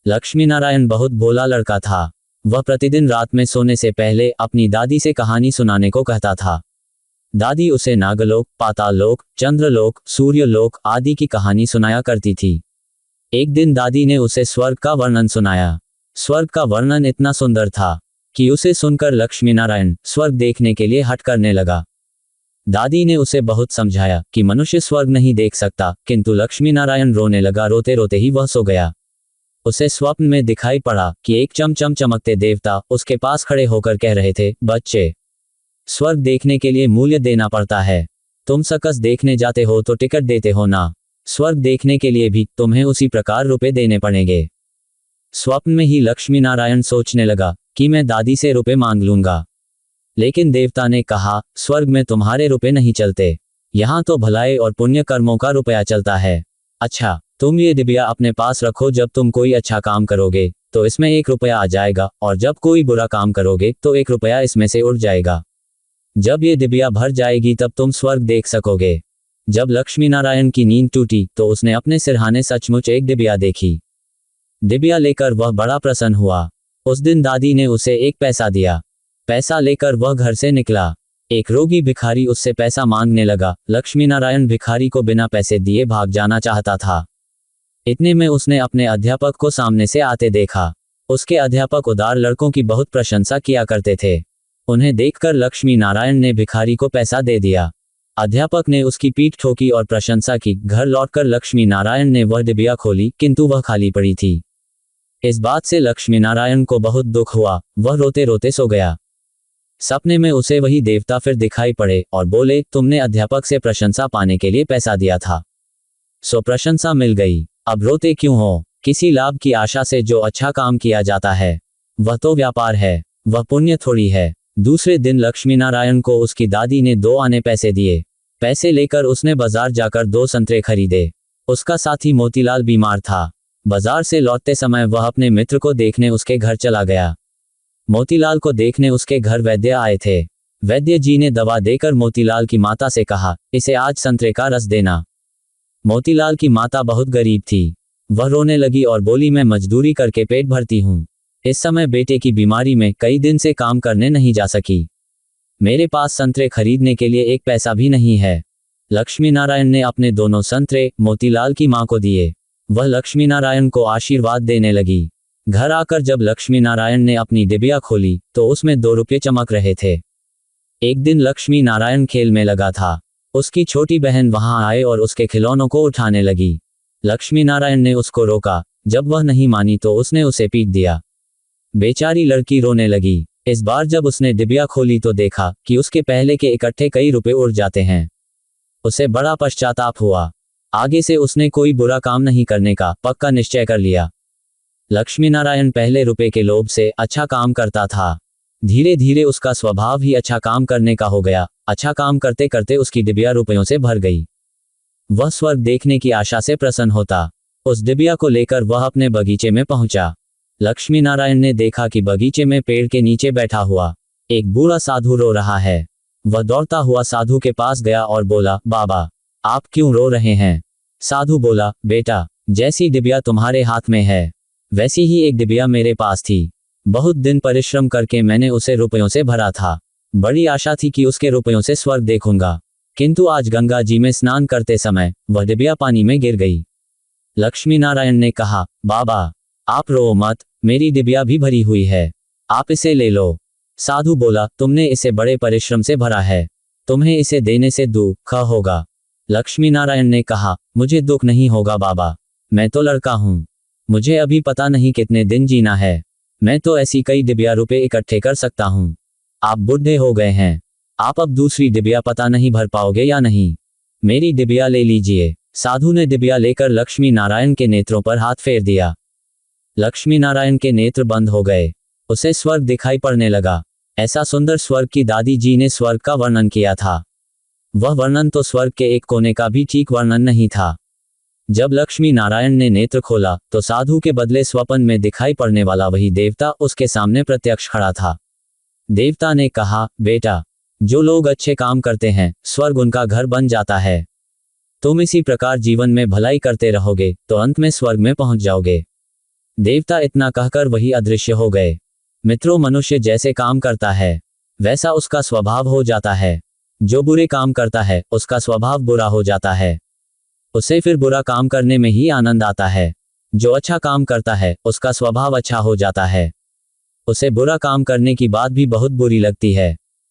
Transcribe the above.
लक्ष्मी नारायण बहुत भोला लड़का था। वह प्रतिदिन रात में सोने से पहले अपनी दादी से कहानी सुनाने को कहता था। दादी उसे नागलोक, पाताललोक, चंद्रलोक, सूर्यलोक आदि की कहानी सुनाया करती थी। एक दिन दादी ने उसे स्वर्ग का वर्णन सुनाया। स्वर्ग का वर्णन इतना सुंदर था कि उसे सुनकर लक्ष्मी नारायण स्वर्ग देखने के लिए हट करने लगा। दादी ने उसे बहुत समझाया कि मनुष्य स्वर्ग नहीं देख सकता, किंतु लक्ष्मी नारायण रोने लगा। रोते रोते ही वह सो गया। उसे स्वप्न में दिखाई पड़ा कि एक चमचम चमकते देवता उसके पास खड़े होकर कह रहे थे, बच्चे, स्वर्ग देखने के लिए मूल्य देना पड़ता है। तुम सर्कस देखने जाते हो तो टिकट देते हो ना, स्वर्ग देखने के लिए भी तुम्हें उसी प्रकार रुपए देने पड़ेंगे। स्वप्न में ही लक्ष्मी नारायण सोचने लगा कि मैं दादी से रुपए मांग लूंगा। लेकिन देवता ने कहा, स्वर्ग में तुम्हारे रुपए नहीं चलते, यहाँ तो भलाई और पुण्य कर्मों का रुपया चलता है। अच्छा, तुम ये डिबिया अपने पास रखो। जब तुम कोई अच्छा काम करोगे तो इसमें 1 रुपया आ जाएगा, और जब कोई बुरा काम करोगे तो 1 रुपया इसमें से उड़ जाएगा। जब ये डिबिया भर जाएगी तब तुम स्वर्ग देख सकोगे। जब लक्ष्मी नारायण की नींद टूटी तो उसने अपने सिरहाने सचमुच एक डिबिया देखी। डिबिया लेकर वह बड़ा प्रसन्न हुआ। उस दिन दादी ने उसे 1 पैसा दिया। पैसा लेकर वह घर से निकला। एक रोगी भिखारी उससे पैसा मांगने लगा। लक्ष्मी नारायण भिखारी को बिना पैसे दिए भाग जाना चाहता था। इतने में उसने अपने अध्यापक को सामने से आते देखा। उसके अध्यापक उदार लड़कों की बहुत प्रशंसा किया करते थे। उन्हें देखकर लक्ष्मी नारायण ने भिखारी को पैसा दे दिया। अध्यापक ने उसकी पीठ ठोकी और प्रशंसा की। घर लौटकर लक्ष्मी नारायण ने वह डिबिया खोली, किंतु वह खाली पड़ी थी। इस बात से लक्ष्मी नारायण को बहुत दुख हुआ। वह रोते रोते सो गया। सपने में उसे वही देवता फिर दिखाई पड़े और बोले, तुमने अध्यापक से प्रशंसा पाने के लिए पैसा दिया था, सो प्रशंसा मिल गई, अब रोते क्यों हो? किसी लाभ की आशा से जो अच्छा काम किया जाता है वह तो व्यापार है, वह पुण्य थोड़ी है। दूसरे दिन लक्ष्मी नारायण को उसकी दादी ने 2 आने पैसे दिए। पैसे लेकर उसने बाजार जाकर 2 संतरे खरीदे। उसका साथी मोतीलाल बीमार था। बाजार से लौटते समय वह अपने मित्र को देखने उसके घर चला गया। मोतीलाल को देखने उसके घर वैद्य आए थे। वैद्य जी ने दवा देकर मोतीलाल की माता से कहा, इसे आज संतरे का रस देना। मोतीलाल की माता बहुत गरीब थी। वह रोने लगी और बोली, मैं मजदूरी करके पेट भरती हूँ। इस समय बेटे की बीमारी में कई दिन से काम करने नहीं जा सकी। मेरे पास संतरे खरीदने के लिए 1 पैसा भी नहीं है। लक्ष्मी नारायण ने अपने दोनों संतरे मोतीलाल की मां को दिए। वह लक्ष्मी नारायण को आशीर्वाद देने लगी। घर आकर जब लक्ष्मी नारायण ने अपनी डिबिया खोली तो उसमें 2 रुपये चमक रहे थे। एक दिन लक्ष्मी नारायण खेल में लगा था। उसकी छोटी बहन वहां आए और उसके खिलौनों को उठाने लगी। लक्ष्मी नारायण ने उसको रोका। जब वह नहीं मानी तो उसने उसे पीट दिया। बेचारी लड़की रोने लगी। इस बार जब उसने डिबिया खोली तो देखा कि उसके पहले के इकट्ठे कई रुपए उड़ जाते हैं। उसे बड़ा पश्चाताप हुआ। आगे से उसने कोई बुरा काम नहीं करने का पक्का निश्चय कर लिया। लक्ष्मी नारायण पहले रुपए के लोभ से अच्छा काम करता था। धीरे धीरे उसका स्वभाव ही अच्छा काम करने का हो गया। अच्छा काम करते करते उसकी डिबिया रुपयों से भर गई। वह स्वर्ग देखने की आशा से प्रसन्न होता। उस डिबिया को लेकर वह अपने बगीचे में पहुंचा। लक्ष्मी नारायण ने देखा कि बगीचे में पेड़ के नीचे बैठा हुआ एक बूढ़ा साधु रो रहा है। वह दौड़ता हुआ साधु के पास गया और बोला, बाबा, आप क्यों रो रहे हैं? साधु बोला, बेटा, जैसी डिबिया तुम्हारे हाथ में है वैसी ही एक डिबिया मेरे पास थी। बहुत दिन परिश्रम करके मैंने उसे रुपयों से भरा था। बड़ी आशा थी कि उसके रुपयों से स्वर्ग देखूंगा, किंतु आज गंगा जी में स्नान करते समय वह डिबिया पानी में गिर गई। लक्ष्मी नारायण ने कहा, बाबा, आप रो मत, मेरी डिबिया भी भरी हुई है, आप इसे ले लो। साधु बोला, तुमने इसे बड़े परिश्रम से भरा है, तुम्हें इसे देने से दुख होगा। लक्ष्मी नारायण ने कहा, मुझे दुख नहीं होगा बाबा, मैं तो लड़का हूँ, मुझे अभी पता नहीं कितने दिन जीना है, मैं तो ऐसी कई डिबिया रुपए इकट्ठे कर सकता हूँ। आप बूढ़े हो गए हैं, आप अब दूसरी डिबिया पता नहीं भर पाओगे या नहीं, मेरी डिबिया ले लीजिए। साधु ने डिबिया लेकर लक्ष्मी नारायण के नेत्रों पर हाथ फेर दिया। लक्ष्मी नारायण के नेत्र बंद हो गए। उसे स्वर्ग दिखाई पड़ने लगा। ऐसा सुंदर स्वर्ग की दादी जी ने स्वर्ग का वर्णन किया था। वह वर्णन तो स्वर्ग के एक कोने का भी ठीक वर्णन नहीं था। जब लक्ष्मी नारायण ने नेत्र खोला तो साधु के बदले स्वप्न में दिखाई पड़ने वाला वही देवता उसके सामने प्रत्यक्ष खड़ा था। देवता ने कहा, बेटा, जो लोग अच्छे काम करते हैं स्वर्ग उनका घर बन जाता है। तुम इसी प्रकार जीवन में भलाई करते रहोगे तो अंत में स्वर्ग में पहुंच जाओगे। देवता इतना कहकर वही अदृश्य हो गए। मित्रों, मनुष्य जैसे काम करता है वैसा उसका स्वभाव हो जाता है। जो बुरे काम करता है उसका स्वभाव बुरा हो जाता है, उसे फिर बुरा काम करने में ही आनंद आता है। जो अच्छा काम करता है उसका स्वभाव अच्छा हो जाता है, उसे बुरा काम करने की बात भी बहुत बुरी लगती है।